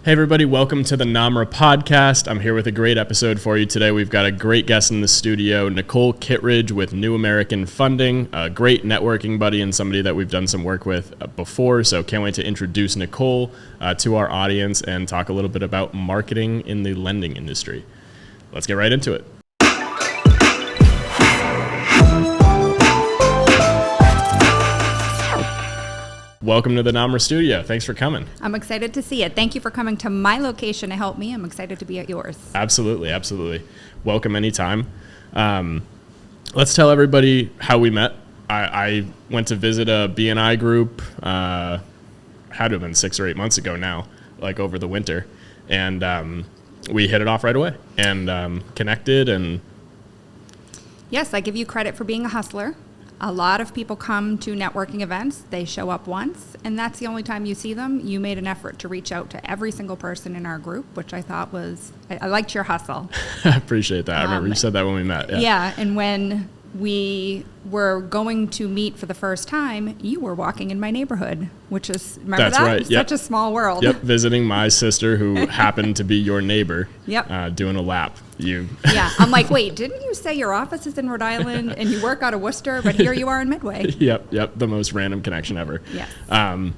Hey everybody, welcome to the Namra podcast. I'm here with a great episode for you today. We've got a great guest in the studio, Nicole Kittredge with New American Funding, a great networking buddy and somebody that we've done some work with before. So can't wait to introduce Nicole to our audience and talk a little bit about marketing in the lending industry. Let's get right into it. Welcome to the Namra studio. Thanks for coming. I'm excited to see it. Thank you for coming to my location to help me. I'm excited to be at yours. Absolutely. Welcome anytime. Let's tell everybody how we met. I went to visit a B&I group, had to have been 6 or 8 months ago now, like over the winter. And we hit it off right away and connected. And yes, I give you credit for being a hustler. A lot of people come to networking events. They show up once, and that's the only time you see them. You made an effort to reach out to every single person in our group, which I thought was, I liked your hustle. I appreciate that. I remember you said that when we met. Yeah, and when we were going to meet for the first time, you were walking in my neighborhood, which is, remember That's that? right. Yep. Such a small world. Yep, visiting my sister who happened to be your neighbor. Yep. Doing a lap. Yeah, I'm like, wait, didn't you say your office is in Rhode Island and you work out of Worcester, but here you are in Midway? Yep, the most random connection ever. Yes. And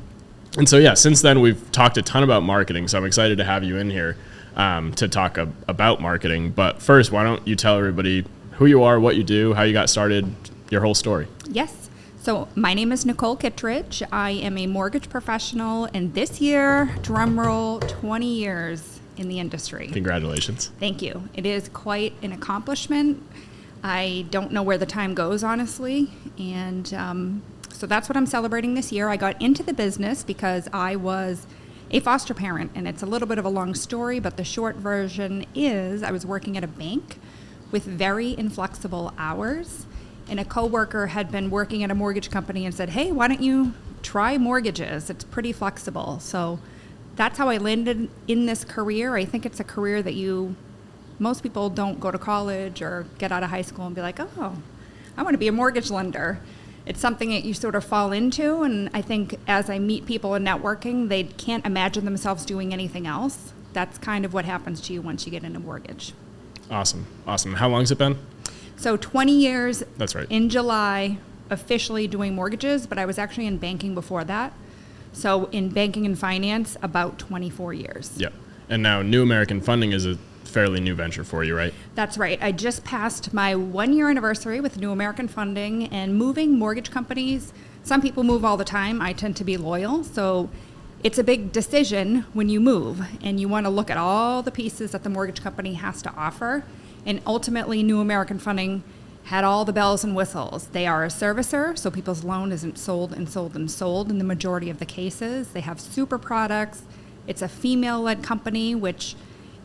so, since then we've talked a ton about marketing, so I'm excited to have you in here to talk about marketing. But first, why don't you tell everybody who you are, what you do, how you got started, your whole story. Yes. So my name is Nicole Kittredge. I am a mortgage professional, and this year, drum roll, 20 years in the industry. Congratulations. Thank you. It is quite an accomplishment. I don't know where the time goes, honestly. And so that's what I'm celebrating this year. I got into the business because I was a foster parent, and it's a little bit of a long story, but the short version is I was working at a bank with very inflexible hours, and a coworker had been working at a mortgage company and said, hey, why don't you try mortgages? It's pretty flexible. So that's how I landed in this career. I think it's a career that most people don't go to college or get out of high school and be like, oh, I want to be a mortgage lender. It's something that you sort of fall into, and I think as I meet people in networking, they can't imagine themselves doing anything else. That's kind of what happens to you once you get into mortgage. Awesome. How long has it been? So 20 years. That's right. In July, officially doing mortgages, but I was actually in banking before that. So in banking and finance, about 24 years. Yep. And now New American Funding is a fairly new venture for you, right? That's right. I just passed my 1-year anniversary with New American Funding, and moving mortgage companies, some people move all the time. I tend to be loyal. So it's a big decision when you move, and you want to look at all the pieces that the mortgage company has to offer. And ultimately, New American Funding had all the bells and whistles. They are a servicer, so people's loan isn't sold in the majority of the cases. They have super products. It's a female-led company, which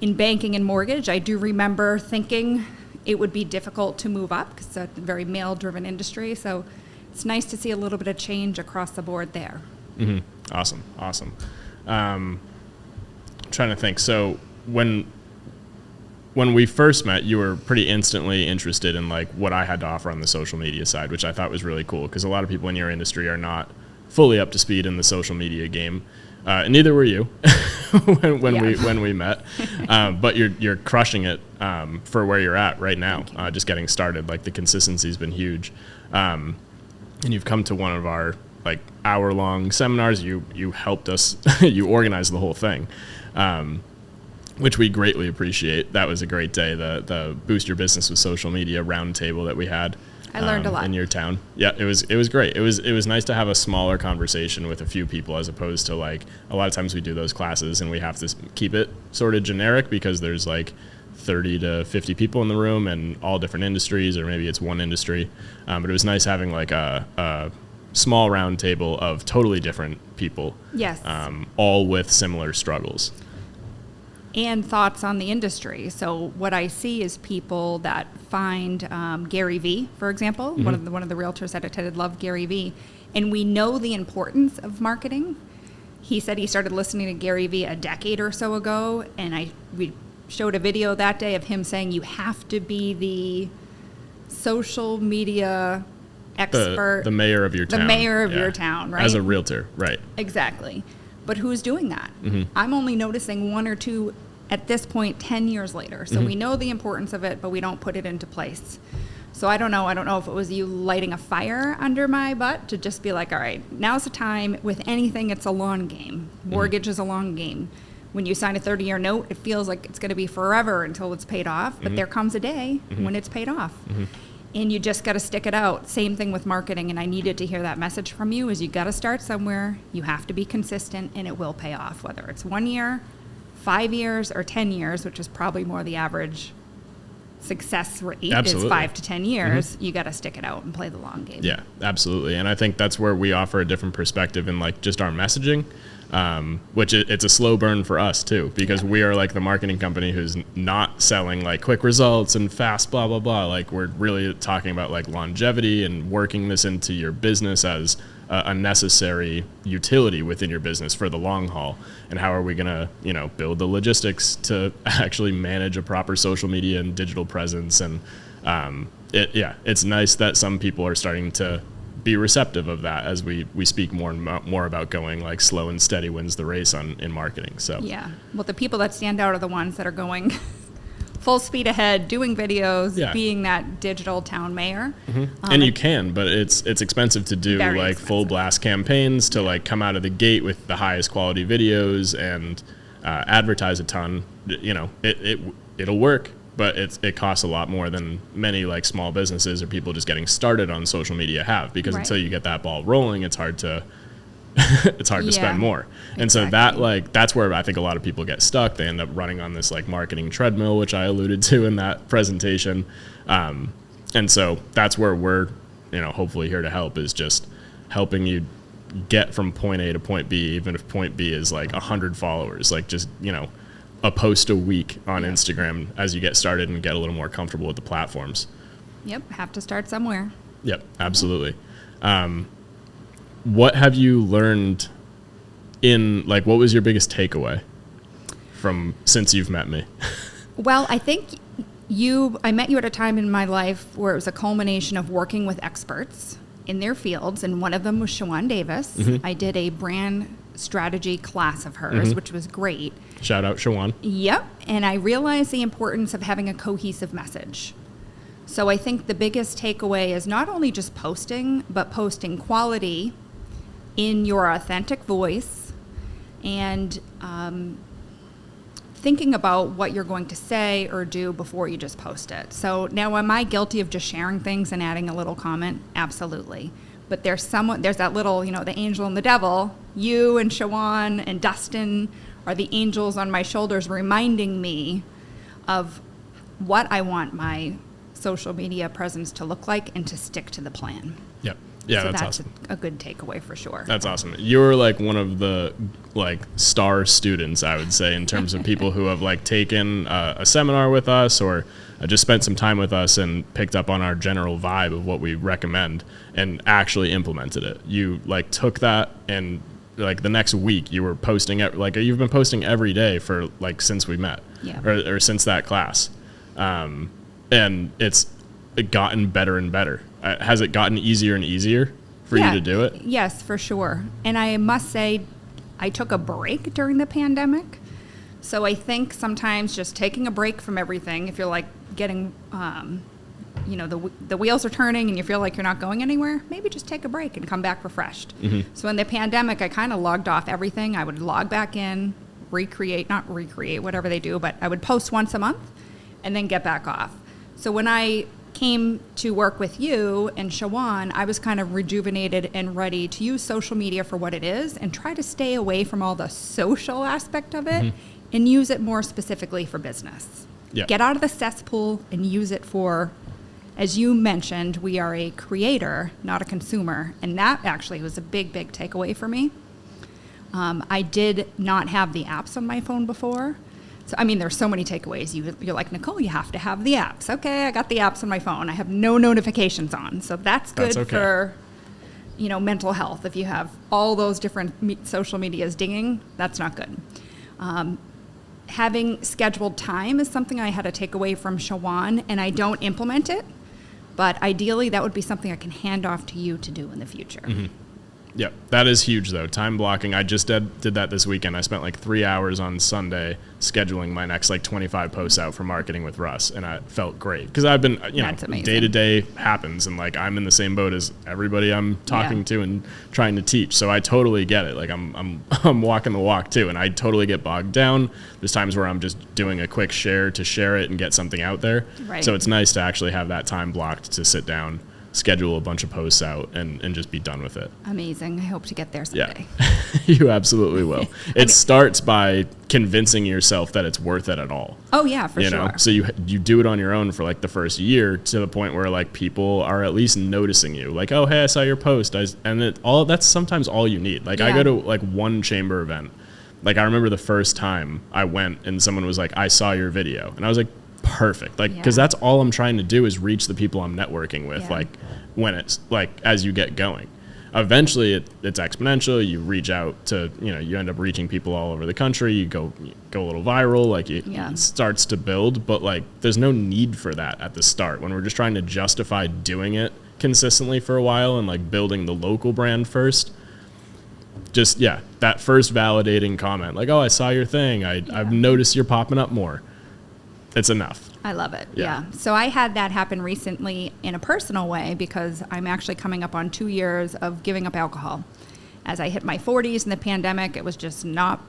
in banking and mortgage, I do remember thinking it would be difficult to move up because it's a very male-driven industry. So it's nice to see a little bit of change across the board there. Mm-hmm. Awesome. Trying to think. So when we first met, you were pretty instantly interested in like what I had to offer on the social media side, which I thought was really cool because a lot of people in your industry are not fully up to speed in the social media game, and neither were you when we met. But you're crushing it for where you're at right now. Just getting started, like the consistency's been huge, and you've come to one of our like hour-long seminars. You helped us. You organized the whole thing. Which we greatly appreciate. That was a great day, the Boost Your Business with Social Media roundtable that we had. I learned a lot in your town. Yeah, it was great. It was nice to have a smaller conversation with a few people as opposed to like a lot of times we do those classes and we have to keep it sort of generic because there's like 30 to 50 people in the room and all different industries, or maybe it's one industry. But it was nice having like a small round table of totally different people. Yes. All with similar struggles. And thoughts on the industry. So what I see is people that find Gary Vee, for example, one of the realtors that attended loved Gary Vee, and we know the importance of marketing. He said he started listening to Gary Vee a decade or so ago, and we showed a video that day of him saying you have to be the social media expert, the mayor of your town. The mayor of your town, right? As a realtor, right? Exactly. But who's doing that? I'm only noticing 1 or 2 at this point 10 years later. So we know the importance of it, but we don't put it into place. So I don't know. I don't know if it was you lighting a fire under my butt to just be like, all right, now's the time. With anything, it's a long game. Mortgage is a long game. When you sign a 30-year note, it feels like it's going to be forever until it's paid off. But there comes a day when it's paid off. And you just got to stick it out. Same thing with marketing. And I needed to hear that message from you is you got to start somewhere. You have to be consistent and it will pay off, whether it's 1 year, 5 years, or 10 years, which is probably more the average success rate is 5 to 10 years. You got to stick it out and play the long game. Yeah, absolutely. And I think that's where we offer a different perspective in like just our messaging, which it's a slow burn for us too, because we are like the marketing company who's not selling like quick results and fast blah blah blah. Like we're really talking about like longevity and working this into your business as a necessary utility within your business for the long haul. And how are we gonna build the logistics to actually manage a proper social media and digital presence? And it's nice that some people are starting to be receptive of that as we speak more and more about going like slow and steady wins the race in marketing. So yeah, well, the people that stand out are the ones that are going full speed ahead, doing videos, being that digital town mayor. And you can, but it's expensive to do like full blast campaigns to like come out of the gate with the highest quality videos and advertise a ton. It'll work, but it costs a lot more than many like small businesses or people just getting started on social media have, because until you get that ball rolling, it's hard to to spend more. And so that's where I think a lot of people get stuck. They end up running on this like marketing treadmill, which I alluded to in that presentation. And so that's where we're, hopefully here to help, is just helping you get from point A to point B, even if point B is like 100 followers, like just, a post a week on Instagram as you get started and get a little more comfortable with the platforms. Yep. Have to start somewhere. Yep. Absolutely. What have you learned what was your biggest takeaway since you've met me? Well, I think I met you at a time in my life where it was a culmination of working with experts in their fields, and one of them was Shawan Davis. I did a brand strategy class of hers, which was great. Shout out Shawan. Yep. And I realized the importance of having a cohesive message. So I think the biggest takeaway is not only just posting, but posting quality in your authentic voice, and thinking about what you're going to say or do before you just post it. So now, am I guilty of just sharing things and adding a little comment? Absolutely. But there's that little, the angel and the devil. You and Shawan and Dustin are the angels on my shoulders reminding me of what I want my social media presence to look like and to stick to the plan. Yep. Yeah, so that's awesome. A good takeaway for sure. That's awesome. You're like one of the like star students, I would say, in terms of people who have like taken a seminar with us or just spent some time with us and picked up on our general vibe of what we recommend and actually implemented it. You like took that, and like the next week you were posting you've been posting every day for like since we met, or since that class, and it's gotten better and better. Has it gotten easier and easier for you to do it? Yes, for sure. And I must say, I took a break during the pandemic. So I think sometimes just taking a break from everything, if you're like getting, the wheels are turning and you feel like you're not going anywhere, maybe just take a break and come back refreshed. So in the pandemic, I kind of logged off everything. I would log back in, not recreate, whatever they do, but I would post once a month and then get back off. So when I came to work with you and Shawan, I was kind of rejuvenated and ready to use social media for what it is and try to stay away from all the social aspect of it and use it more specifically for business. Yeah. Get out of the cesspool and use it for, as you mentioned, we are a creator, not a consumer. And that actually was a big, big takeaway for me. I did not have the apps on my phone before. So, I mean, there's so many takeaways. You're like, Nicole, you have to have the apps. Okay, I got the apps on my phone. I have no notifications on. So that's good for, mental health. If you have all those different social medias dinging, that's not good. Having scheduled time is something I had to take away from Shawan, and I don't implement it. But ideally, that would be something I can hand off to you to do in the future. Yep, that is huge though. Time blocking. I just did that this weekend. I spent like 3 hours on Sunday scheduling my next like 25 posts out for Marketing with Russ, and I felt great because I've been, That's amazing. day to day happens, and like I'm in the same boat as everybody I'm talking to and trying to teach. So I totally get it. Like I'm walking the walk too, and I totally get bogged down. There's times where I'm just doing a quick share to share it and get something out there. Right. So it's nice to actually have that time blocked to sit down, schedule a bunch of posts out, and just be done with it. Amazing. I hope to get there someday. Yeah, you absolutely will. It starts by convincing yourself that it's worth it at all. Oh yeah, for sure. So you do it on your own for like the first year to the point where like people are at least noticing you. Like, oh, hey, I saw your post. That's sometimes all you need. Like I go to like one chamber event. Like I remember the first time I went and someone was like, I saw your video. And I was like, perfect. Like, because that's all I'm trying to do is reach the people I'm networking with. Like when it's like, as you get going, eventually it's exponential. You reach out to, you end up reaching people all over the country. You go a little viral, like it starts to build, but like there's no need for that at the start when we're just trying to justify doing it consistently for a while and like building the local brand first. Just, that first validating comment, like, oh, I saw your thing. I've noticed you're popping up more. It's enough. I love it. Yeah. So I had that happen recently in a personal way because I'm actually coming up on 2 years of giving up alcohol. As I hit my 40s in the pandemic, it was just not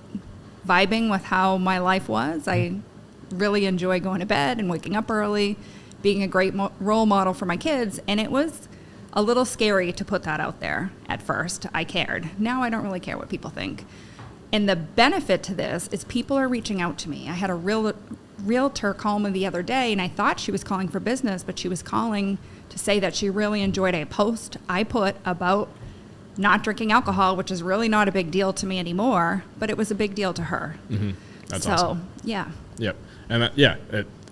vibing with how my life was. I really enjoy going to bed and waking up early, being a great role model for my kids. And it was a little scary to put that out there at first. I cared. Now I don't really care what people think. And the benefit to this is people are reaching out to me. I had a realtor call me the other day, and I thought she was calling for business, but she was calling to say that she really enjoyed a post I put about not drinking alcohol, which is really not a big deal to me anymore, but it was a big deal to her. Mm-hmm. That's awesome. Yeah. Yep. And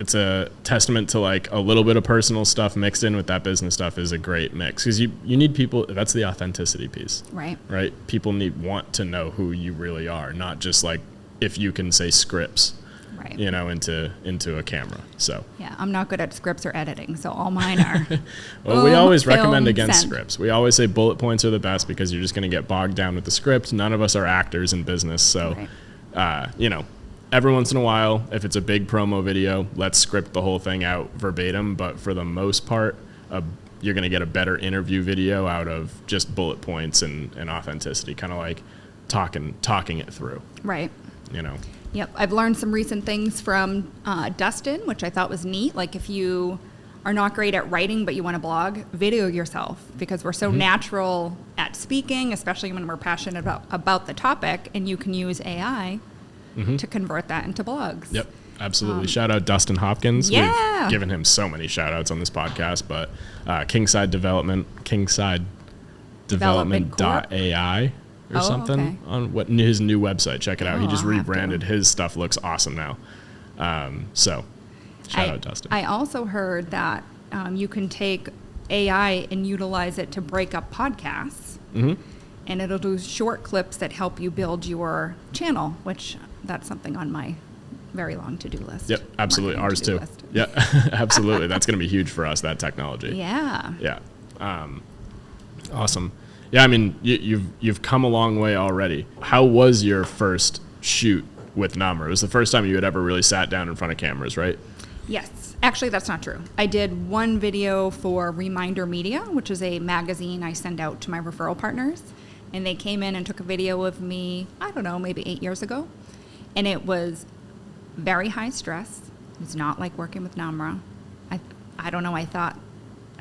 it's a testament to like a little bit of personal stuff mixed in with that business stuff is a great mix because you need people. That's the authenticity piece. Right. People want to know who you really are, not just like if you can say scripts. Right. Into a camera. So yeah, I'm not good at scripts or editing, so all mine are. Well, we always recommend against scripts. We always say bullet points are the best because you're just going to get bogged down with the script. None of us are actors in business, so every once in a while, if it's a big promo video, let's script the whole thing out verbatim. But for the most part, you're going to get a better interview video out of just bullet points and authenticity, kind of like talking it through. Right. Yep, I've learned some recent things from Dustin, which I thought was neat. Like if you are not great at writing but you want to blog, video yourself because we're so natural at speaking, especially when we're passionate about the topic, and you can use AI to convert that into blogs. Yep, absolutely. Shout out Dustin Hopkins. Yeah. We've given him so many shout outs on this podcast, but Kingside Development.ai. Or something on his new website. Check it out. He just rebranded. His stuff looks awesome now. So shout out Dustin. I also heard that you can take AI and utilize it to break up podcasts. And it'll do short clips that help you build your channel, which that's something on my very long to-do list. Yep, absolutely. Ours too. List. Yeah, absolutely. That's going to be huge for us, that technology. Yeah. Yeah. Awesome. Yeah, I mean, you've come a long way already. How was your first shoot with Namra? It was the first time you had ever really sat down in front of cameras, right? Yes. Actually, that's not true. I did one video for Reminder Media, which is a magazine I send out to my referral partners. And they came in and took a video of me, I don't know, maybe 8 years ago. And it was very high stress. It was not like working with Namra. I don't know, I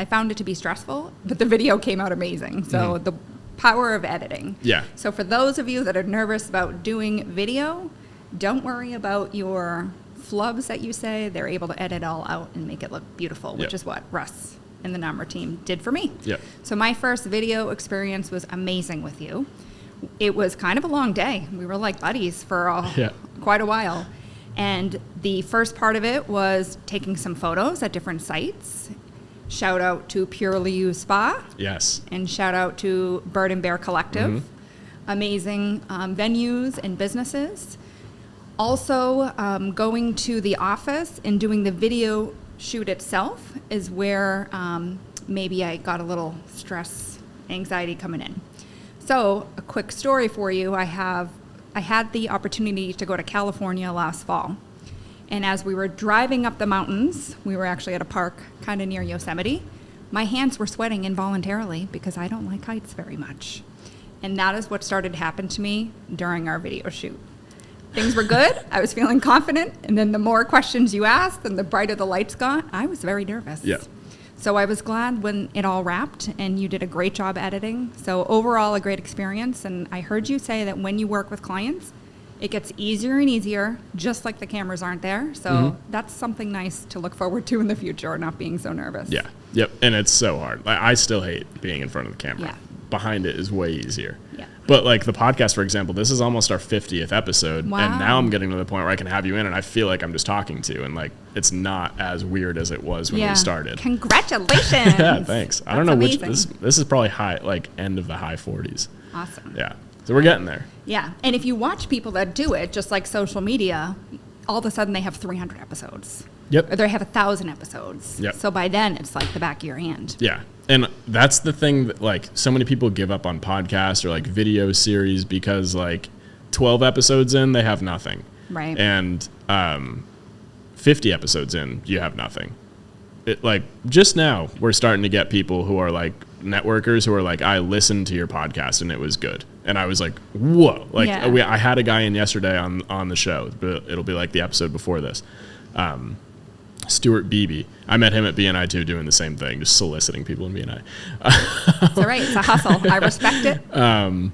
found it to be stressful, but the video came out amazing. So the power of editing. Yeah. So for those of you that are nervous about doing video, don't worry about your flubs that you say. They're able to edit all out and make it look beautiful, which is what Russ and the Namra team did for me. Yep. So my first video experience was amazing with you. It was kind of a long day. We were like buddies for quite a while. And the first part of it was taking some photos at different sites. Shout out to Purely You Spa. Yes. And shout out to Bird and Bear Collective. Amazing venues and businesses. Also, going to the office and doing the video shoot itself is where maybe I got a little stress, anxiety coming in. So a quick story for you. I had the opportunity to go to California last fall. And as we were driving up the mountains, we were actually at a park kind of near Yosemite. My hands were sweating involuntarily because I don't like heights very much. And that is what started to happen to me during our video shoot. Things were good. I was feeling confident. And then the more questions you asked and the brighter the lights got, I was very nervous. Yeah. So I was glad when it all wrapped, and you did a great job editing. So overall, a great experience. And I heard you say that when you work with clients, it gets easier and easier, just like the cameras aren't there. So that's something nice to look forward to in the future, not being so nervous. Yeah. Yep. And it's so hard. I still hate being in front of the camera. Yeah. Behind it is way easier. Yeah. But like the podcast, for example, this is almost our 50th episode. Wow. And now I'm getting to the point where I can have you in and I feel like I'm just talking to you. And like, it's not as weird as it was when we started. Congratulations. Yeah, thanks. I don't know amazing. this is probably high, like end of the high 40s. Awesome. Yeah. So we're getting there. Yeah. And if you watch people that do it, just like social media, all of a sudden they have 300 episodes. Yep. Or they have 1,000 episodes. Yep. So by then it's like the back of your hand. Yeah. And that's the thing that like so many people give up on podcasts or like video series because like 12 episodes in, they have nothing. Right. And 50 episodes in, you have nothing. It, like just now, we're starting to get people who are like networkers who are like, I listened to your podcast and it was good. And I was like, whoa. Like I had a guy in yesterday on the show, but it'll be like the episode before this. Stuart Beebe. I met him at BNI too, doing the same thing, just soliciting people in BNI. It's all right. It's a hustle. I respect it.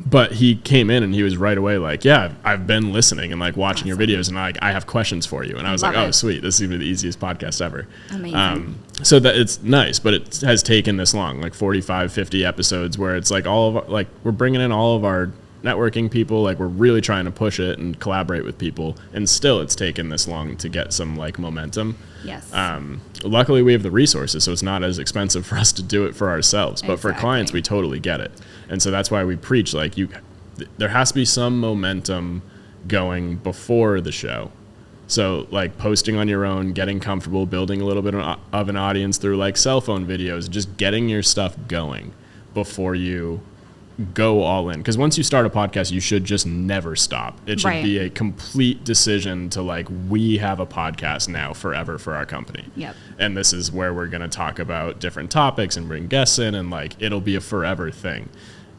But he came in and he was right away like, yeah, I've been listening and like watching your videos and I have questions for you. And I was like, oh, sweet. This is even the easiest podcast ever. Amazing. So that it's nice, but it has taken this long, like 45, 50 episodes where it's like we're bringing in all of our networking people, like we're really trying to push it and collaborate with people, and still it's taken this long to get some like momentum. Yes. Luckily we have the resources, so it's not as expensive for us to do it for ourselves, but for clients we totally get it. And so that's why we preach like there has to be some momentum going before the show. So like posting on your own, getting comfortable, building a little bit of an audience through like cell phone videos, just getting your stuff going before you go all in. Because once you start a podcast, you should just never stop. It should be a complete decision to like, we have a podcast now forever for our company. Yep. And this is where we're going to talk about different topics and bring guests in, and like, it'll be a forever thing.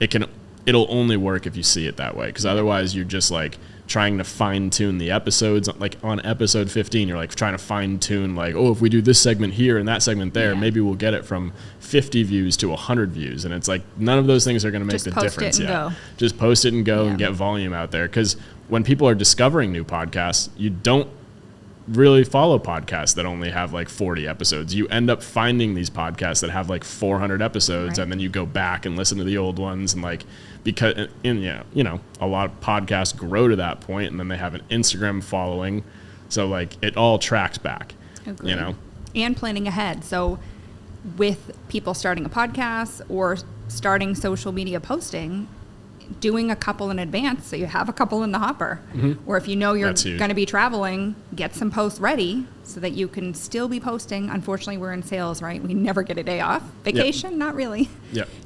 It'll only work if you see it that way. Because otherwise you're just like trying to fine tune the episodes. Like on episode 15, you're like trying to fine tune like, oh, if we do this segment here and that segment there, maybe we'll get it from 50 views to 100 views. And it's like, none of those things are going to make the difference. Just post it and go and get volume out there. Because when people are discovering new podcasts, you don't really follow podcasts that only have like 40 episodes. You end up finding these podcasts that have like 400 episodes, and then you go back and listen to the old ones, and like, because a lot of podcasts grow to that point, and then they have an Instagram following, so like it all tracks back. Agreed. And planning ahead. So with people starting a podcast or starting social media posting, doing a couple in advance so you have a couple in the hopper. Or if you know you're going to be traveling, get some posts ready so that you can still be posting. Unfortunately, we're in sales, right? We never get a day off. Vacation, not really.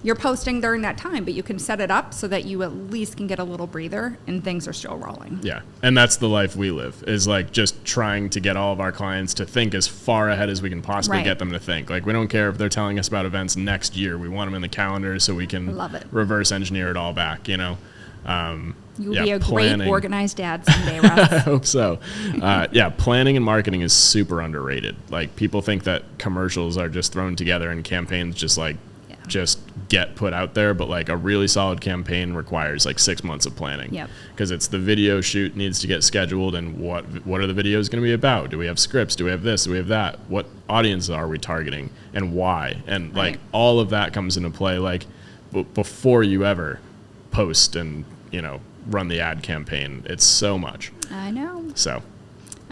You're posting during that time, but you can set it up so that you at least can get a little breather and things are still rolling. Yeah, and that's the life we live, is like just trying to get all of our clients to think as far ahead as we can possibly get them to think. Like, we don't care if they're telling us about events next year. We want them in the calendar so we can reverse engineer it all back, You'll be a great organized dad someday, Russ. I hope so. Planning and marketing is super underrated. Like, people think that commercials are just thrown together and campaigns just just get put out there, but like a really solid campaign requires like 6 months of planning. Because it's the video shoot needs to get scheduled, and what are the videos going to be about? Do we have scripts? Do we have this? Do we have that? What audience are we targeting, and why? And like all of that comes into play like before you ever post and run the ad campaign. It's so much. I know. So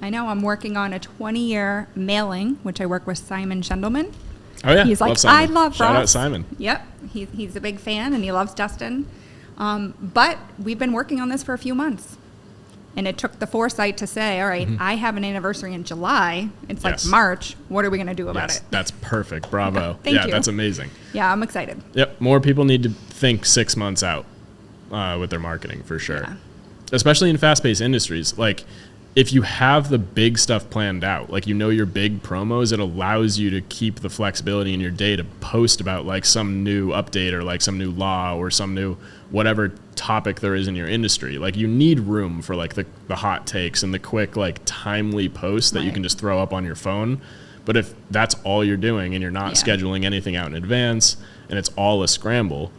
I know. I'm working on a 20-year mailing, which I work with Simon Schendelman. Oh yeah, he's like, I love Shout Ross. out Simon. Yep, he's a big fan and he loves Dustin. But we've been working on this for a few months. And it took the foresight to say, all right, I have an anniversary in July. It's like Yes. March. What are we going to do about Yes, it? that's perfect. Bravo. Thank you. That's amazing. Yeah, I'm excited. Yep. More people need to think 6 months out with their marketing for sure. Yeah. Especially in fast-paced industries. Like, if you have the big stuff planned out, like your big promos, it allows you to keep the flexibility in your day to post about like some new update or like some new law or some new whatever topic there is in your industry. Like, you need room for like the hot takes and the quick like timely posts that you can just throw up on your phone. But if that's all you're doing and you're not scheduling anything out in advance and it's all a scramble,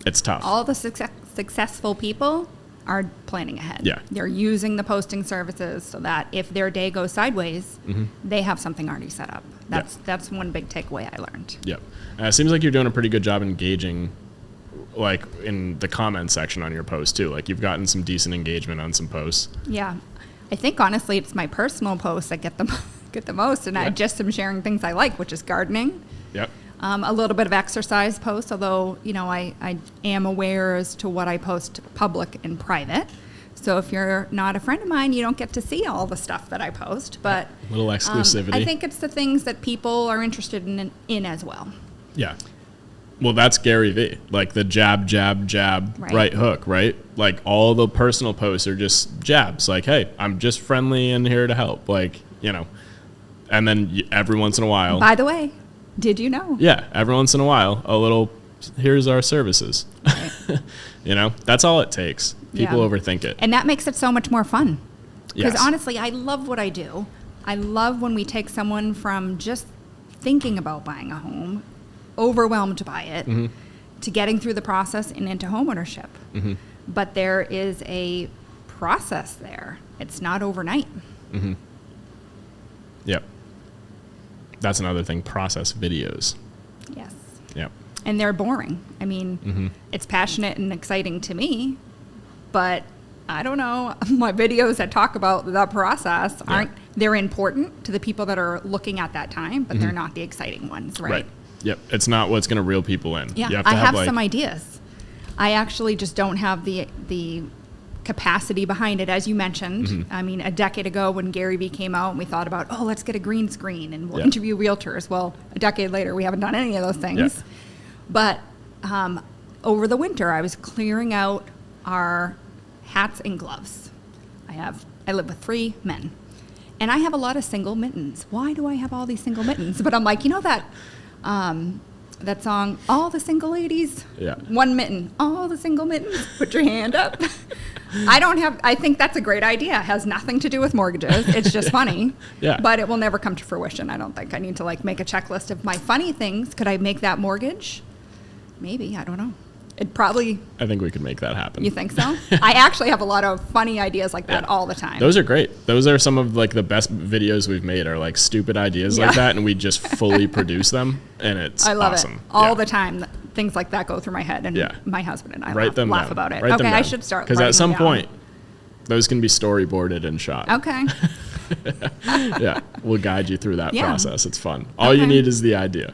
it's tough. All the successful people are planning ahead. Yeah. They're using the posting services so that if their day goes sideways, they have something already set up. That's one big takeaway I learned. Yep. It seems like you're doing a pretty good job engaging, like in the comment section on your post too. Like, you've gotten some decent engagement on some posts. Yeah. I think honestly it's my personal posts that get the most, and I just am sharing things I like, which is gardening. Yep. A little bit of exercise posts, although, I am aware as to what I post public and private. So if you're not a friend of mine, you don't get to see all the stuff that I post. But little exclusivity. I think it's the things that people are interested in as well. Yeah. Well, that's Gary Vee. Like the jab, jab, jab, right hook, right? Like, all the personal posts are just jabs. Like, hey, I'm just friendly and here to help. Like, and then every once in a while. By the way, did you know? Yeah, every once in a while, a little, here's our services. Right. That's all it takes. People overthink it. And that makes it so much more fun. Because Yes. honestly, I love what I do. I love when we take someone from just thinking about buying a home, overwhelmed by it, to getting through the process and into homeownership. But there is a process there. It's not overnight. Yep. That's another thing, process videos. Yes. Yep. And they're boring. I mean, it's passionate and exciting to me, but I don't know. My videos that talk about the process they're important to the people that are looking at that time, but they're not the exciting ones, right? Yep. It's not what's going to reel people in. Yeah. You have to I have like, some ideas. I actually just don't have the capacity behind it, as you mentioned. I mean, a decade ago when Gary Vee came out and we thought about, let's get a green screen and we'll interview realtors. Well, a decade later, we haven't done any of those things. Yeah. But over the winter, I was clearing out our hats and gloves. I live with 3 men, and I have a lot of single mittens. Why do I have all these single mittens? But I'm like, that song, all the single ladies, one mitten, all the single mittens, put your hand up. I think that's a great idea. It has nothing to do with mortgages. It's just funny. But it will never come to fruition, I don't think. I need to make a checklist of my funny things. Could I make that mortgage? Maybe, I don't know. It probably... I think we could make that happen. You think so? I actually have a lot of funny ideas like that all the time. Those are great. Those are some of the best videos we've made are stupid ideas like that, and we just fully produce them, and it's awesome. I love it. All the time, things like that go through my head, and my husband and I laugh about it. Okay, I should start because at some them down. point, those can be storyboarded and shot. Okay. We'll guide you through that process. It's fun. All you need is the idea.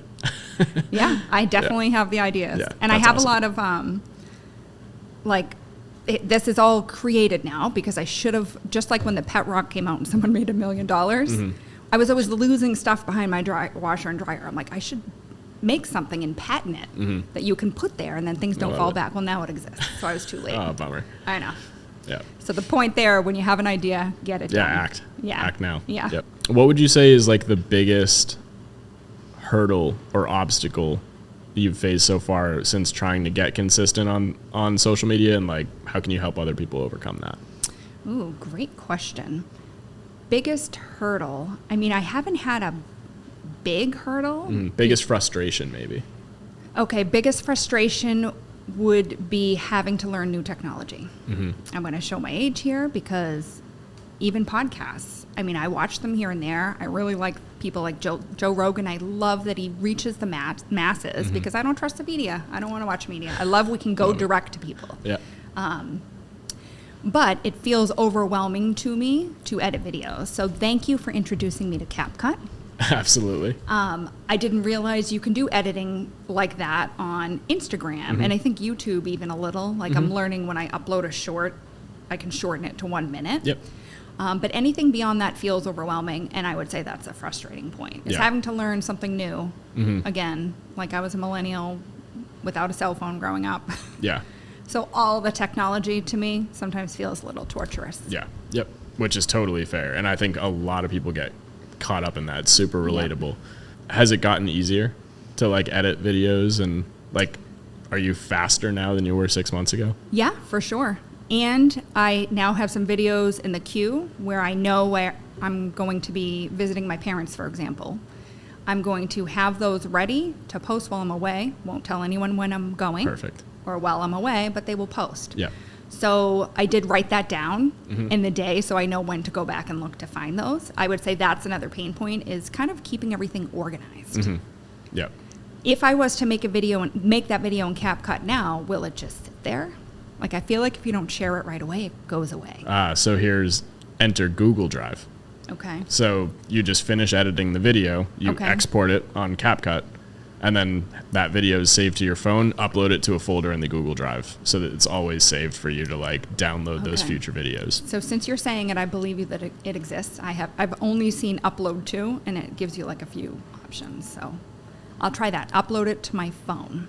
I definitely have the ideas. Yeah, and I have awesome. a lot of, this is all created now because I should have, just like when the Pet Rock came out and someone made $1 million, I was always losing stuff behind my washer and dryer. I'm like, I should make something and patent it that you can put there and then things don't fall back. Well, now it exists. So I was too late. Oh, bummer. I know. Yeah. So the point there, when you have an idea, get it done. Act. Yeah. Act now. Yeah. Yep. What would you say is the biggest hurdle or obstacle you've faced so far since trying to get consistent on social media, and how can you help other people overcome that? Ooh, great question. Biggest hurdle. I mean, I haven't had a big hurdle. Biggest frustration, maybe. Okay, biggest frustration would be having to learn new technology. I'm going to show my age here because even podcasts, I mean, I watch them here and there. I really like people like Joe Rogan. I love that he reaches the masses because I don't trust the media. I don't want to watch media. I love we can go direct to people. Yeah. But it feels overwhelming to me to edit videos. So thank you for introducing me to CapCut. Absolutely. I didn't realize you can do editing like that on Instagram, and I think YouTube even a little. I'm learning when I upload a short, I can shorten it to 1 minute. Yep. But anything beyond that feels overwhelming, and I would say that's a frustrating point. Is having to learn something new. Again, like I was a millennial without a cell phone growing up. Yeah. So all the technology to me sometimes feels a little torturous. Yeah. Yep. Which is totally fair. And I think a lot of people get caught up in that. It's super relatable. Has it gotten easier to like edit videos, and like, are you faster now than you were 6 months ago? Yeah, for sure. And I now have some videos in the queue where I know where I'm going to be visiting my parents, for example. I'm going to have those ready to post while I'm away. Won't tell anyone when I'm going. Perfect. Or while I'm away, but they will post. Yeah. So I did write that down in the day so I know when to go back and look to find those. I would say that's another pain point, is kind of keeping everything organized. Yep. If I was to make a video and make that video in CapCut now, will it just sit there? Like, I feel like if you don't share it right away, it goes away. So here's enter Google Drive. Okay. So you just finish editing the video, you export it on CapCut, and then that video is saved to your phone, upload it to a folder in the Google Drive so that it's always saved for you to like download those future videos. So since you're saying it, I believe you that it exists. I've only seen upload to, and it gives you like a few options. So I'll try that. Upload it to my phone.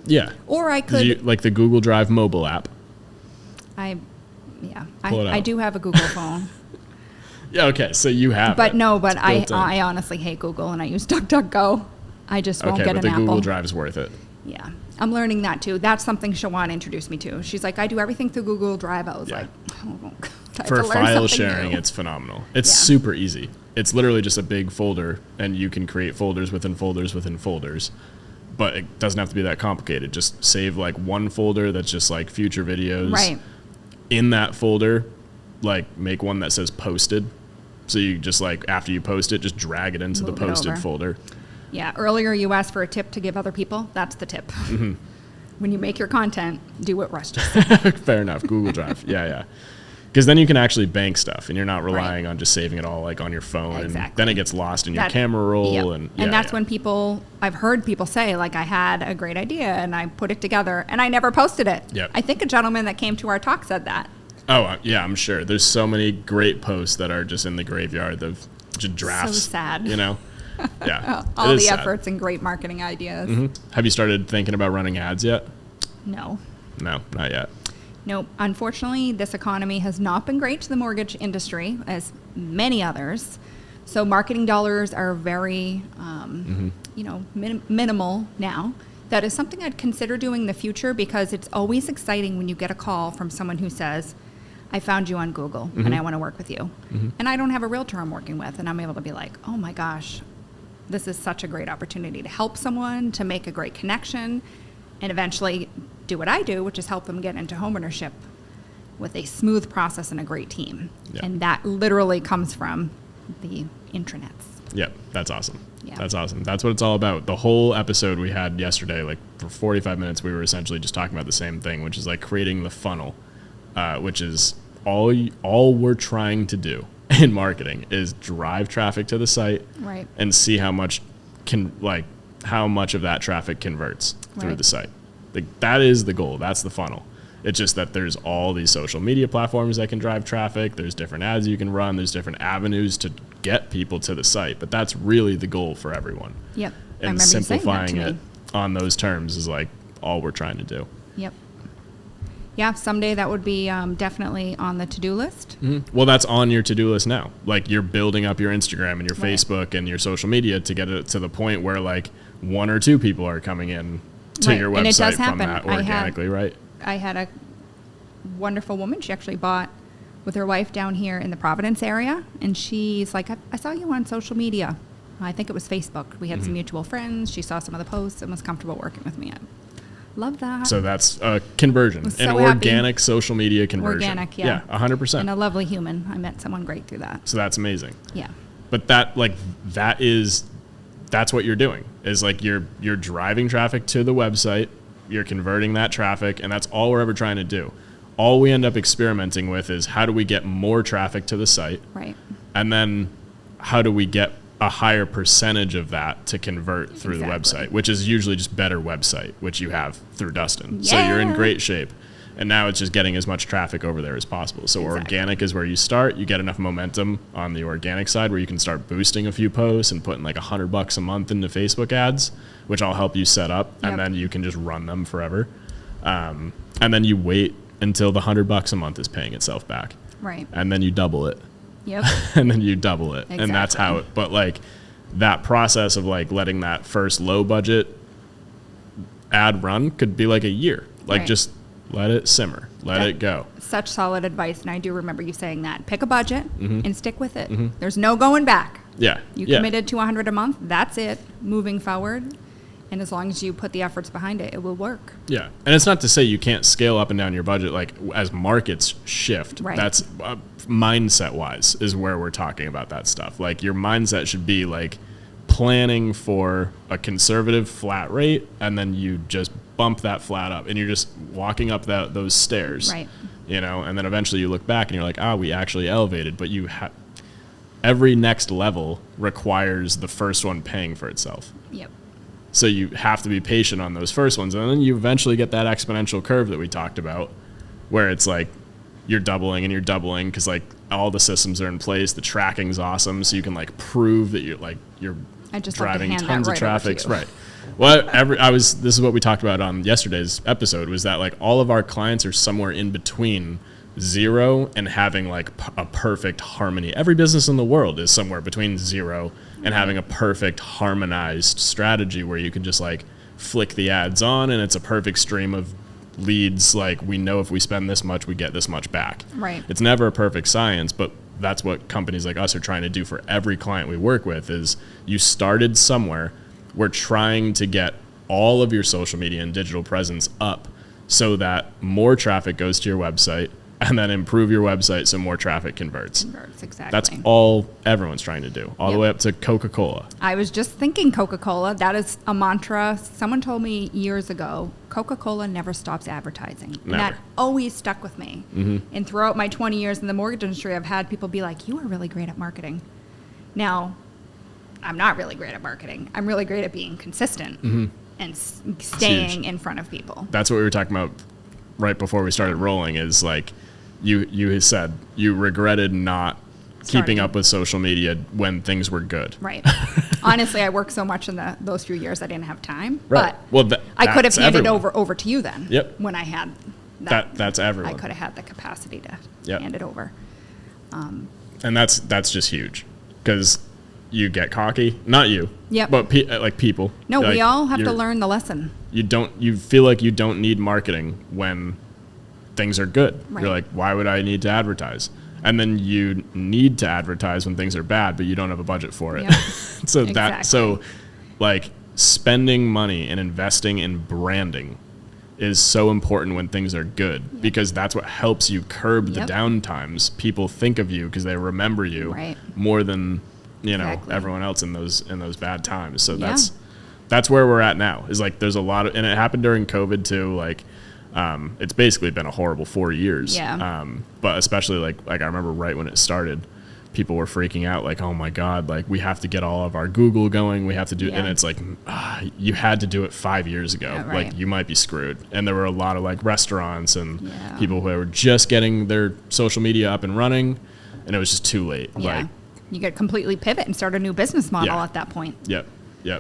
Yeah. Or I could like the Google Drive mobile app. I Pull it out. do have a Google phone. Yeah, okay. So you have But it. no, but It's built in. I honestly hate Google, and I use DuckDuckGo. I just won't Okay, get but an the Apple. Google Drive's worth it. Yeah. I'm learning that too. That's something Shawan introduced me to. She's like, I do everything through Google Drive. I was like, oh, God, I have For to learn file something sharing, new. it's phenomenal. It's Yeah. super easy. It's literally just a big folder, and you can create folders within folders within folders. But it doesn't have to be that complicated. Just save like one folder that's just like future videos. Right. In that folder, like make one that says posted. So you just like, after you post it, just drag it into Move the it posted over. folder. Yeah. Earlier you asked for a tip to give other people. That's the tip. When you make your content, do what Russ just said. Fair enough. Google Drive. Yeah. Because then you can actually bank stuff, and you're not relying on just saving it all like on your phone. Exactly. And then it gets lost in your That- camera roll. Yep. And that's when I've heard people say, like, I had a great idea and I put it together and I never posted it. Yep. I think a gentleman that came to our talk said that. Oh, yeah, I'm sure. There's so many great posts that are just in the graveyard of just drafts. So sad. You know? Yeah. All It the is sad. efforts and great marketing ideas. Have you started thinking about running ads yet? No. No, not yet. Nope. Unfortunately, this economy has not been great to the mortgage industry, as many others. So marketing dollars are very, minimal now. That is something I'd consider doing in the future, because it's always exciting when you get a call from someone who says, I found you on Google and I want to work with you. And I don't have a realtor I'm working with, and I'm able to be like, oh my gosh, this is such a great opportunity to help someone, to make a great connection, and eventually do what I do, which is help them get into homeownership with a smooth process and a great team. Yeah. And that literally comes from the intranets. Yep, that's awesome. Yeah. That's awesome. That's what it's all about. The whole episode we had yesterday, like for 45 minutes, we were essentially just talking about the same thing, which is like creating the funnel, which is all we're trying to do in marketing is drive traffic to the site, Right. and see how much of that traffic converts through Right. the site. Like, that is the goal. That's the funnel. It's just that there's all these social media platforms that can drive traffic. There's different ads you can run. There's different avenues to get people to the site. But that's really the goal for everyone. Yep. I And remember you saying that simplifying to it me. on those terms is like all we're trying to do. Yep. Yeah, someday that would be definitely on the to-do list. Well, that's on your to-do list now. Like, you're building up your Instagram and your Right. Facebook and your social media to get it to the point where like 1 or 2 people are coming in to Right. your website And it does from happen. that organically, right? I had a wonderful woman. She actually bought with her wife down here in the Providence area, and she's like, I saw you on social media. I think it was Facebook. We had some mutual friends. She saw some of the posts and was comfortable working with me. I love that. So that's a conversion, Was an so happy. organic social media conversion. Organic, yeah. Yeah, 100%. And a lovely human. I met someone great through that. So that's amazing. Yeah. But that's what you're doing, is like you're driving traffic to the website, you're converting that traffic, and that's all we're ever trying to do. All we end up experimenting with is how do we get more traffic to the site, Right. and then how do we get a higher percentage of that to convert through the Exactly. website, which is usually just better website, which you have through Dustin. So you're in Yeah. great shape. And now it's just getting as much traffic over there as possible. So organic is where you start. You get enough momentum on the organic side where you can start boosting a few posts and putting like $100 a month into Facebook ads, which I'll help you set up. And then you can just run them forever. And then you wait until the $100 a month is paying itself back. Right. And then you double it. Yep. And then you double it. Exactly. And that's how it, but like that process of like letting that first low budget ad run could be like a year. Like just let it simmer, let it go. Such solid advice. And I do remember you saying that. Pick a budget and stick with it. There's no going back. Yeah. You committed to $100 a month. That's it. Moving forward. And as long as you put the efforts behind it, it will work. Yeah. And it's not to say you can't scale up and down your budget like as markets shift. Right. That's mindset wise is where we're talking about that stuff. Like your mindset should be like planning for a conservative flat rate, and then you just bump that flat up and you're just walking up those stairs. Right. You know, and then eventually you look back and you're like, we actually elevated, but you every next level requires the first one paying for itself. Yep. So you have to be patient on those first ones. And then you eventually get that exponential curve that we talked about where it's like you're doubling because like all the systems are in place. The tracking's awesome. So you can like prove that you're driving tons of traffic. Right. Well, this is what we talked about on yesterday's episode was that like all of our clients are somewhere in between 0 and having like a perfect harmony. Every business in the world is somewhere between 0 and having a perfect harmonized strategy where you can just like flick the ads on and it's a perfect stream of leads. Like we know if we spend this much, we get this much back. Right. It's never a perfect science, but that's what companies like us are trying to do for every client we work with is you started somewhere. We're trying to get all of your social media and digital presence up so that more traffic goes to your website and then improve your website so more traffic converts. Exactly. That's all everyone's trying to do, all the way up to Coca-Cola. I was just thinking Coca-Cola. That is a mantra. Someone told me years ago, Coca-Cola never stops advertising. And that always stuck with me. And throughout my 20 years in the mortgage industry, I've had people be like, you are really great at marketing. Now, I'm not really great at marketing. I'm really great at being consistent and staying in front of people. That's what we were talking about right before we started rolling is like, you said you regretted not keeping up with social media when things were good. Right. Honestly, I worked so much in those few years I didn't have time. Right. But I could have handed over to you then. Yep. When I had that's everyone. I could have had the capacity to hand it over. And that's just huge because you get cocky. Not you. Yep. But like people. No, like we all have to learn the lesson. You feel like you don't need marketing when things are good. Right. You're like, why would I need to advertise? And then you need to advertise when things are bad, but you don't have a budget for it. Yep. So like spending money and investing in branding is so important when things are good because that's what helps you curb the downtimes. People think of you because they remember you more than everyone else in those bad times. So that's where we're at now. Is like there's a lot of, and it happened during COVID too. Like it's basically been a horrible 4 years. Yeah. But especially like I remember right when it started, people were freaking out like, oh my God, like we have to get all of our Google going. We have to do, and it's like, you had to do it 5 years ago. Yeah, right. Like you might be screwed. And there were a lot of like restaurants and people who were just getting their social media up and running, and it was just too late. Yeah. Like you could completely pivot and start a new business model at that point. Yep. Yeah.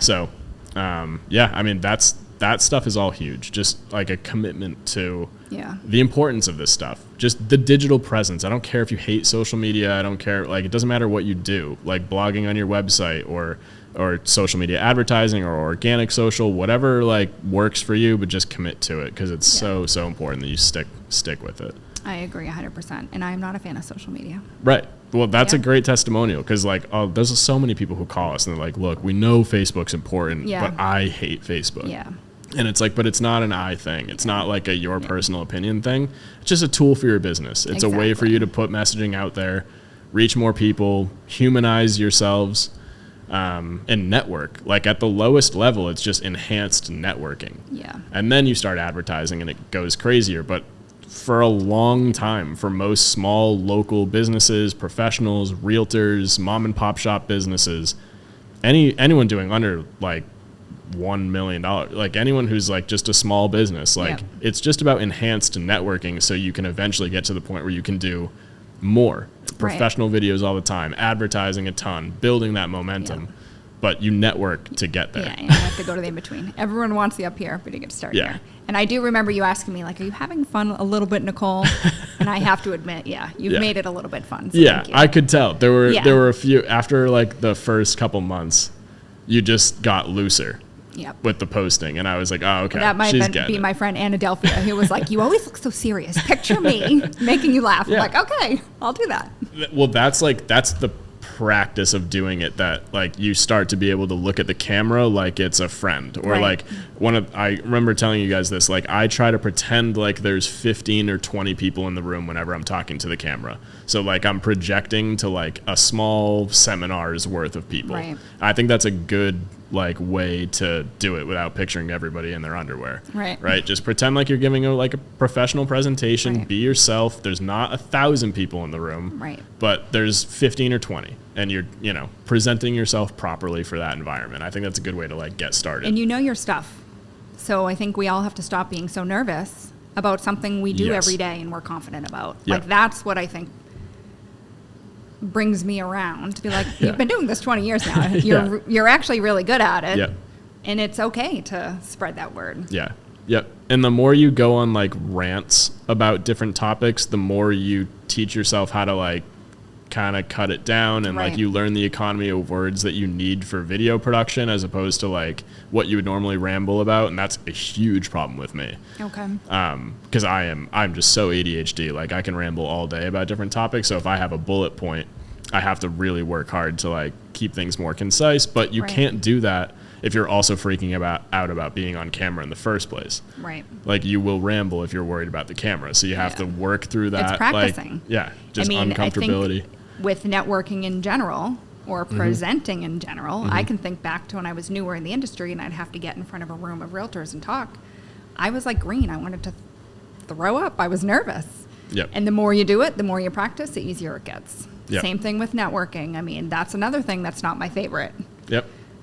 So, I mean, that stuff is all huge. Just like a commitment to the importance of this stuff. Just the digital presence. I don't care if you hate social media. I don't care. Like, it doesn't matter what you do, like blogging on your website or social media advertising or organic social, whatever like works for you, but just commit to it because it's so important that you stick with it. I agree 100%. And I'm not a fan of social media. Right. Well, that's a great testimonial because, like, there's so many people who call us and they're like, look, we know Facebook's important, but I hate Facebook. Yeah. And it's like, but it's not an I thing. It's not like your personal opinion thing. It's just a tool for your business. It's a way for you to put messaging out there, reach more people, humanize yourselves, and network. Like at the lowest level, it's just enhanced networking. Yeah. And then you start advertising and it goes crazier. But for a long time, for most small local businesses, professionals, realtors, mom and pop shop businesses, anyone doing under like $1 million. Like anyone who's like just a small business, like it's just about enhanced networking so you can eventually get to the point where you can do more professional videos all the time, advertising a ton, building that momentum. But you network to get there. Yeah, you have to go to the in-between. Everyone wants the up here, but you get to start here. And I do remember you asking me, like, are you having fun a little bit, Nicole? And I have to admit, you've made it a little bit fun. So thank you. I could tell. There were a few, after like the first couple months, you just got looser with the posting. And I was like, oh, okay, that might be my friend Anadelphia, who was like, you always look so serious. Picture me making you laugh. I'm like, okay, I'll do that. Well, that's the practice of doing it, that like you start to be able to look at the camera like it's a friend, or like I remember telling you guys this, like I try to pretend like there's 15 or 20 people in the room whenever I'm talking to the camera, so like I'm projecting to like a small seminar's worth of people. I think that's a good like way to do it without picturing everybody in their underwear. Right. Just pretend like you're giving a professional presentation. Be yourself. There's not 1,000 people in the room. But there's 15 or 20, and you're presenting yourself properly for that environment. I think that's a good way to like get started. And you know your stuff. So I think we all have to stop being so nervous about something we do every day and we're confident about. Like that's what I think brings me around to be like, you've been doing this 20 years now. You're actually really good at it. And it's okay to spread that word. And the more you go on like rants about different topics, the more you teach yourself how to like kind of cut it down, and like you learn the economy of words that you need for video production as opposed to like what you would normally ramble about. And that's a huge problem with me. Because I'm just so ADHD. Like I can ramble all day about different topics. So if I have a bullet point, I have to really work hard to like keep things more concise. But you can't do that if you're also freaking out about being on camera in the first place. Like you will ramble if you're worried about the camera. So you have to work through that. It's practicing. Like, just uncomfortability. I think with networking in general, or presenting in general, I can think back to when I was newer in the industry and I'd have to get in front of a room of realtors and talk. I was like green. I wanted to throw up. I was nervous. And the more you do it, the more you practice, the easier it gets. Same thing with networking. I mean, that's another thing that's not my favorite.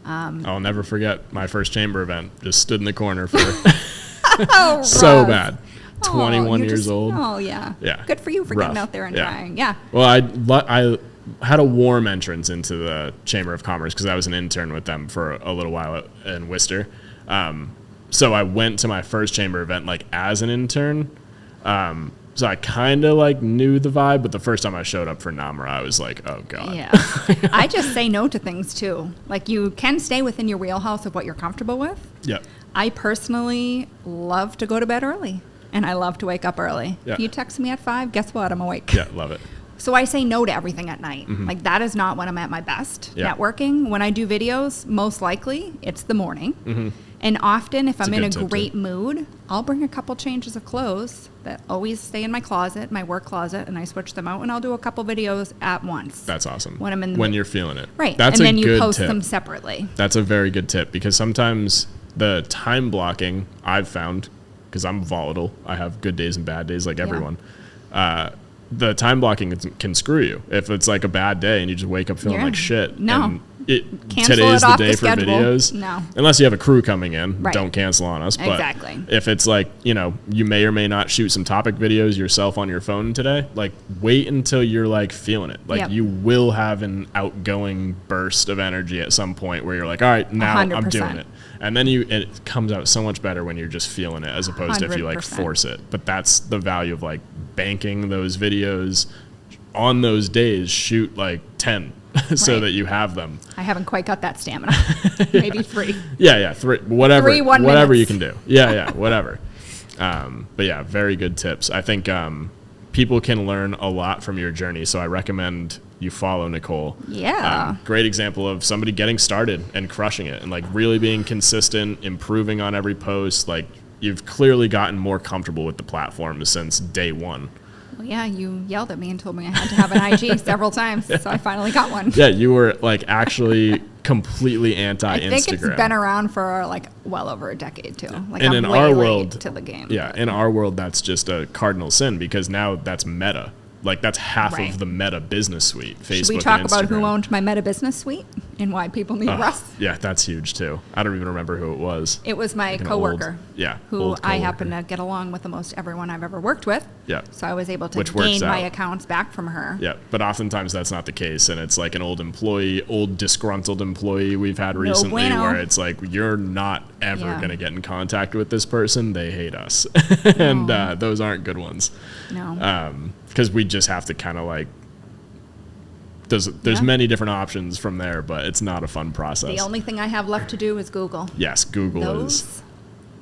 I'll never forget my first chamber event. Just stood in the corner for so bad. 21 years old. Good for you for getting out there and trying. Well, I had a warm entrance into the Chamber of Commerce because I was an intern with them for a little while in Worcester. So I went to my first chamber event like as an intern. So I kind of like knew the vibe, but the first time I showed up for Namra, I was like, oh God. I just say no to things too. Like you can stay within your wheelhouse of what you're comfortable with. I personally love to go to bed early, and I love to wake up early. If you text me at 5, guess what? I'm awake. Love it. So I say no to everything at night. Like that is not when I'm at my best networking. When I do videos, most likely it's the morning. And often if I'm in a great mood, I'll bring a couple changes of clothes that always stay in my closet, my work closet, and I switch them out, and I'll do a couple videos at once. That's awesome. When I'm in the when you're feeling it. That's and then you post them separately. That's a very good tip, because sometimes the time blocking I've found, because I'm volatile, I have good days and bad days like everyone. The time blocking can screw you. If it's like a bad day and you just wake up feeling like shit. No. Today's the day for videos. No. Unless you have a crew coming in, don't cancel on us. But exactly. If it's like, you may or may not shoot some topic videos yourself on your phone today, like wait until you're like feeling it. Like you will have an outgoing burst of energy at some point where you're like, all right, now 100%. I'm doing it. And then it comes out so much better when you're just feeling it as opposed to if you like force it. But that's the value of like banking those videos on those days. Shoot like 10 so that you have them. I haven't quite got that stamina. Maybe 3. 3. Whatever. 3 1 whatever minutes. You can do. Whatever. But yeah, very good tips. I think people can learn a lot from your journey. So I recommend you follow Nicole. Great example of somebody getting started and crushing it and like really being consistent, improving on every post. Like you've clearly gotten more comfortable with the platform since day one. Well, yeah, you yelled at me and told me I had to have an IG several times, so I finally got one. Yeah, you were like actually completely anti-Instagram. I think it's been around for like well over a decade too. Like and I'm in way our late world, to the game. Yeah, in our world, that's just a cardinal sin because now that's Meta. Like that's half of the Meta business suite. Facebook. Should we talk and about Instagram. who owned my Meta business suite in why people need Russ. Yeah, that's huge too. I don't even remember who it was. It was my Like an coworker. Who old I coworker. happen to get along with the most everyone I've ever worked with. Yeah. So I was able to Which works gain my out. accounts back from her. Yeah, but oftentimes that's not the case, and it's like an old employee, old disgruntled employee we've had recently, bueno. where it's like you're not ever Yeah. going to get in contact with this person. They hate us, and those aren't good ones. No. Because we just have to kind of like. There's many different options from there, but it's not a fun process. The only thing I have left to do is Google. Yes, Google is. Those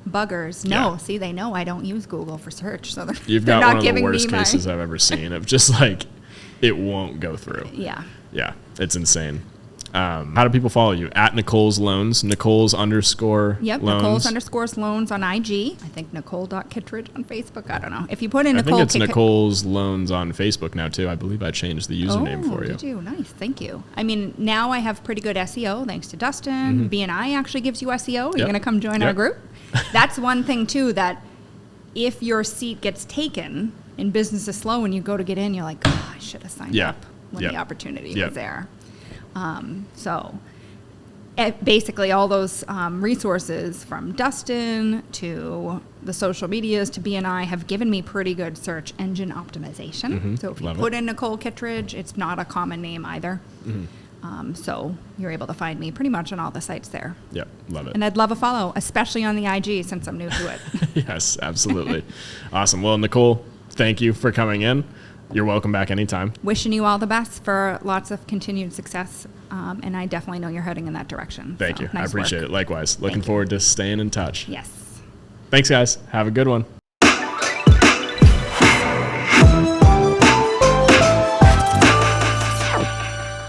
buggers. No, Yeah. see, they know I don't use Google for search, so You've they're got not one of the giving worst me cases I've ever seen of just like it won't go through. Yeah. Yeah, it's insane. How do people follow you? At Nicole's Loans, Nicole's _ Yep, loans. Nicole's _ loans on IG. I think Nicole.Kittredge on Facebook. I don't know. If you put in I Nicole think it's Nicole's Loans on Facebook now too. I believe I changed the username for you. Did you? Nice. Thank you. I mean, now I have pretty good SEO thanks to Dustin. Mm-hmm. BNI actually gives you SEO. You're Yep. going to come join our Yep. group. That's one thing too, that if your seat gets taken and business is slow and you go to get in, you're like, oh, I should have signed Yeah. up when Yep. the opportunity Yep. was there. Basically all those resources from Dustin to the social medias to BNI have given me pretty good search engine optimization. So if you Love put it. in Nicole Kittredge, it's not a common name either. So you're able to find me pretty much on all the sites there. Yep, love it. And I'd love a follow, especially on the IG since I'm new to it. Yes, absolutely. Awesome. Well, Nicole, thank you for coming in. You're welcome back anytime. Wishing you all the best for lots of continued success. And I definitely know you're heading in that direction. Thank So, you. I nice appreciate work. it. Likewise. Looking Thank you. forward to staying in touch. Yes. Thanks, guys. Have a good one.